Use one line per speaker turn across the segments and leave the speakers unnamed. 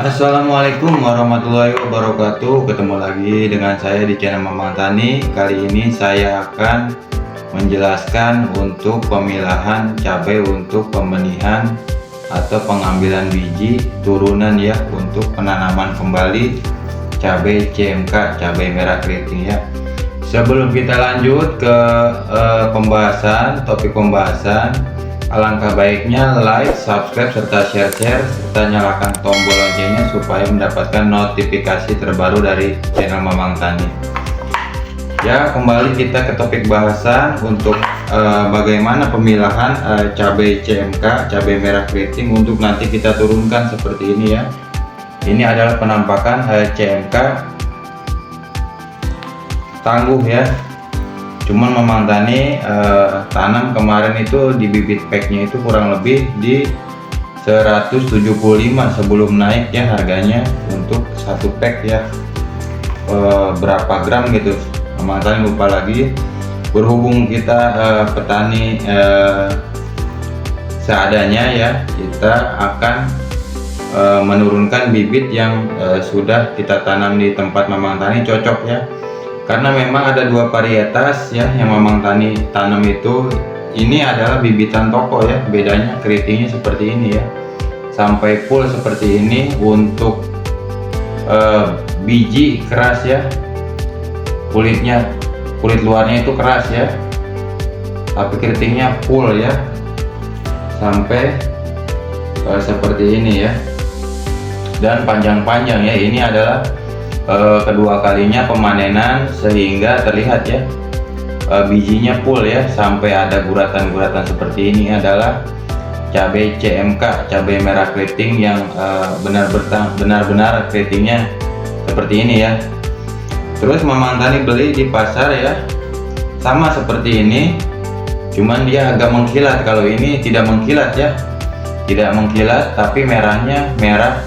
Assalamualaikum warahmatullahi wabarakatuh. Ketemu lagi dengan saya di channel Mamang Tani. Kali ini saya akan menjelaskan untuk pemilahan cabai untuk pembenihan atau pengambilan biji turunan ya, untuk penanaman kembali cabai CMK, cabai merah keriting ya. Sebelum kita lanjut ke topik pembahasan, alangkah baiknya like, subscribe, serta share, serta nyalakan tombol loncengnya supaya mendapatkan notifikasi terbaru dari channel Mamang Tani. Ya, kembali kita ke topik bahasan untuk bagaimana pemilahan cabai CMK, cabai merah keriting untuk nanti kita turunkan seperti ini ya. Ini adalah penampakan CMK tangguh ya. Cuman Mamang Tani tanam kemarin itu di bibit packnya itu kurang lebih di 175 sebelum naik ya harganya untuk satu pack ya. Berapa gram gitu Mamang Tani lupa lagi. Berhubung kita petani seadanya ya, kita akan menurunkan bibit yang sudah kita tanam di tempat Mamang Tani cocok ya. Karena memang ada dua varietas ya yang Mamang Tani tanam itu. Ini adalah bibitan toko ya, bedanya keritingnya seperti ini ya, sampai full seperti ini. Untuk biji keras ya, kulit luarnya itu keras ya, tapi keritingnya full ya, sampai seperti ini ya, dan panjang-panjang ya. Ini adalah kedua kalinya pemanenan sehingga terlihat ya bijinya full ya, sampai ada guratan-guratan seperti ini. Adalah cabai CMK, cabai merah keriting yang benar-benar keritingnya seperti ini ya. Terus Mamang Tani beli di pasar ya, sama seperti ini, cuman dia agak mengkilat. Kalau ini tidak mengkilat ya, tidak mengkilat, tapi merahnya merah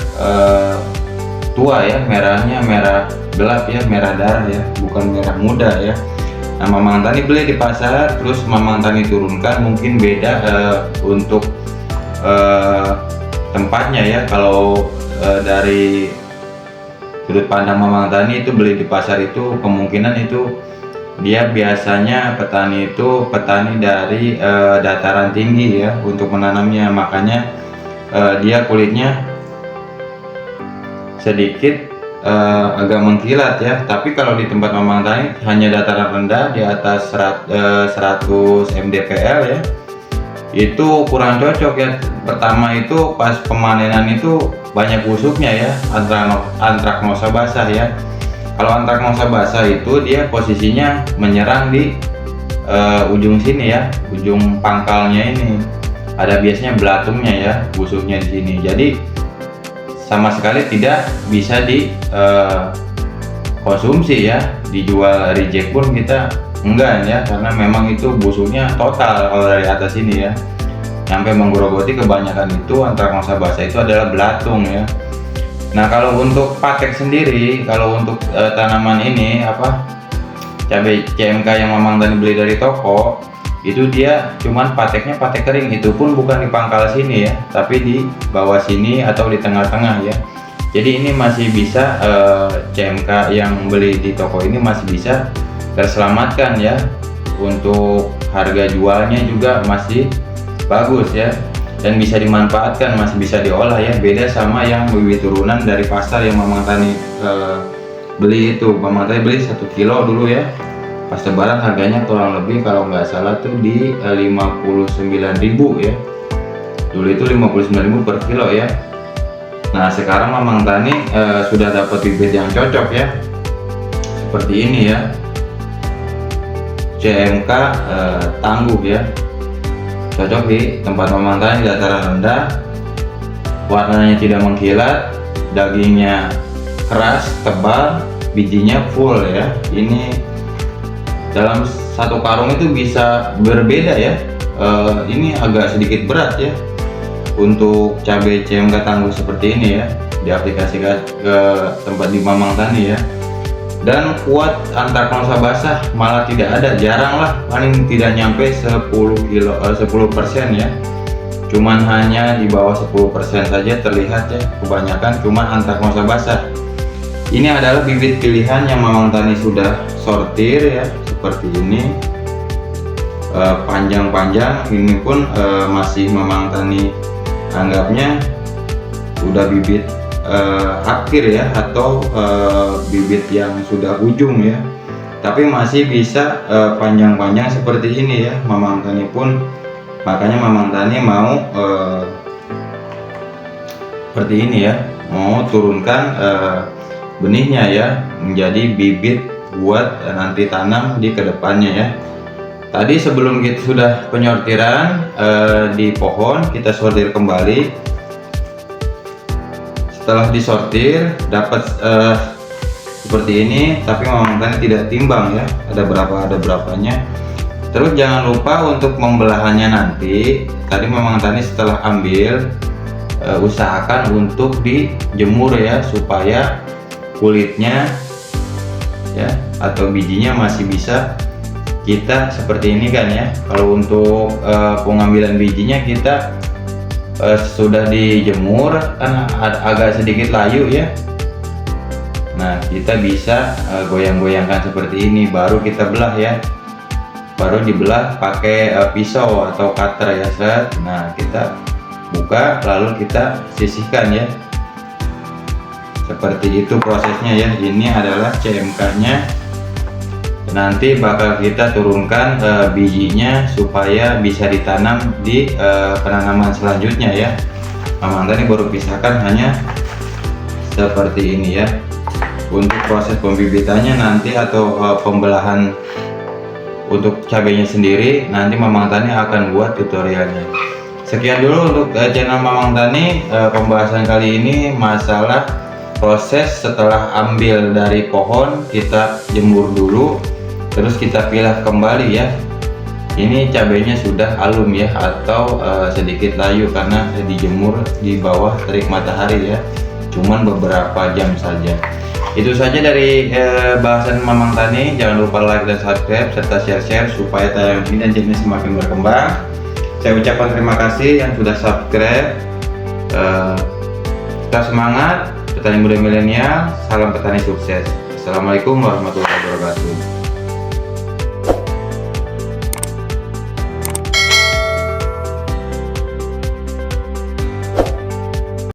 tua ya, merahnya merah gelap ya, merah darah ya, bukan merah muda ya. Nah, Mamang Tani beli di pasar, terus Mamang Tani turunkan. Mungkin beda untuk tempatnya ya. Kalau dari sudut pandang Mamang Tani itu beli di pasar itu kemungkinan itu dia biasanya petani itu petani dari dataran tinggi ya untuk menanamnya, makanya dia kulitnya sedikit agak mengkilat ya. Tapi kalau di tempat Mamang Tani hanya dataran rendah di atas 100 mdpl ya, itu kurang cocok ya. Pertama itu pas pemanenan itu banyak busuknya ya, antraknosa basah ya. Kalau antraknosa basah itu dia posisinya menyerang di ujung sini ya, ujung pangkalnya ini ada biasanya belatungnya ya, busuknya di sini. Jadi sama sekali tidak bisa dikonsumsi ya, dijual reject pun kita enggak ya, karena memang itu busuknya total. Kalau dari atas ini ya sampai menggerogoti, kebanyakan itu antraknosa basah itu adalah belatung ya. Nah, kalau untuk patek sendiri, kalau untuk tanaman ini cabai CMK yang Mamang Tani beli dari toko itu, dia cuman pateknya patek kering, itu pun bukan di pangkal sini ya, tapi di bawah sini atau di tengah-tengah ya. Jadi ini masih bisa CMK yang beli di toko ini masih bisa terselamatkan ya. Untuk harga jualnya juga masih bagus ya, dan bisa dimanfaatkan, masih bisa diolah ya. Beda sama yang bibit turunan dari pasar yang Mamang Tani beli itu. Mamang Tani beli 1 kilo dulu ya, pas lebaran harganya kurang lebih kalau nggak salah tuh di 59.000 ya. Dulu itu 59.000 per kilo ya. Nah, sekarang Mamang Tani sudah dapat bibit yang cocok ya, seperti ini ya, CMK tangguh ya, cocok di tempat Mamang Tani, dataran rendah, warnanya tidak mengkilat, dagingnya keras, tebal, bijinya full ya. Ini dalam satu karung itu bisa berbeda ya. Ini agak sedikit berat ya untuk cabai CMK tangguh seperti ini ya, diaplikasikan ke tempat di Mamang Tani ya. Dan kuat antraknosa basah malah tidak ada, jarang lah, paling tidak nyampe 10% ya. cuman hanya di bawah 10% saja terlihat ya, kebanyakan cuman antraknosa basah. Ini adalah bibit pilihan yang Mamang Tani sudah sortir ya, seperti ini. Panjang-panjang ini pun masih Mamang Tani anggapnya udah bibit akhir ya, atau bibit yang sudah ujung ya, tapi masih bisa panjang-panjang seperti ini ya. Mamang Tani pun, makanya Mamang Tani mau seperti ini ya, mau turunkan benihnya ya menjadi bibit buat nanti tanam di kedepannya ya. Tadi sebelum kita sudah penyortiran di pohon, kita sortir kembali. Setelah disortir dapat seperti ini, tapi Mamang Tani tidak timbang ya, ada berapanya. Terus jangan lupa untuk membelahannya nanti. Tadi Mamang Tani setelah ambil, usahakan untuk dijemur ya, supaya kulitnya ya atau bijinya masih bisa kita seperti ini kan ya. Kalau untuk pengambilan bijinya kita sudah dijemur kan agak sedikit layu ya. Nah, kita bisa goyang-goyangkan seperti ini, baru kita belah ya. Baru dibelah pakai pisau atau cutter ya, set. Nah, kita buka lalu kita sisihkan ya. Seperti itu prosesnya ya. Ini adalah CMK-nya. Nanti bakal kita turunkan bijinya supaya bisa ditanam di penanaman selanjutnya ya. Mamang Tani baru pisahkan hanya seperti ini ya. Untuk proses pembibitannya nanti atau pembelahan untuk cabenya sendiri nanti Mamang Tani akan buat tutorialnya. Sekian dulu untuk channel Mamang Tani. Pembahasan kali ini masalah proses setelah ambil dari pohon, kita jemur dulu, terus kita pilah kembali ya. Ini cabenya sudah alum ya, atau sedikit layu karena dijemur di bawah terik matahari ya, cuman beberapa jam saja. Itu saja dari bahasan Mamang Tani. Jangan lupa like dan subscribe serta share supaya tayangan ini dan channel semakin berkembang. Saya ucapkan terima kasih yang sudah subscribe. Kita semangat, petani muda milenial. Salam petani sukses. Assalamualaikum warahmatullahi wabarakatuh.